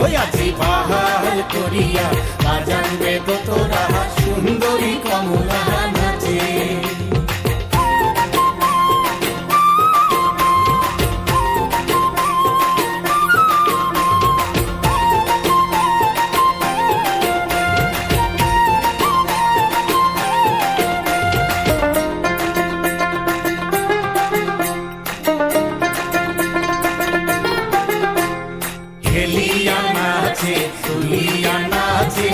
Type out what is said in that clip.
ওই আজি বাহার করিয়া বাজান বেদ তোরা সুন্দরী কমলা নাচে। খেলিয়া নাচে তুলিয়া নাচে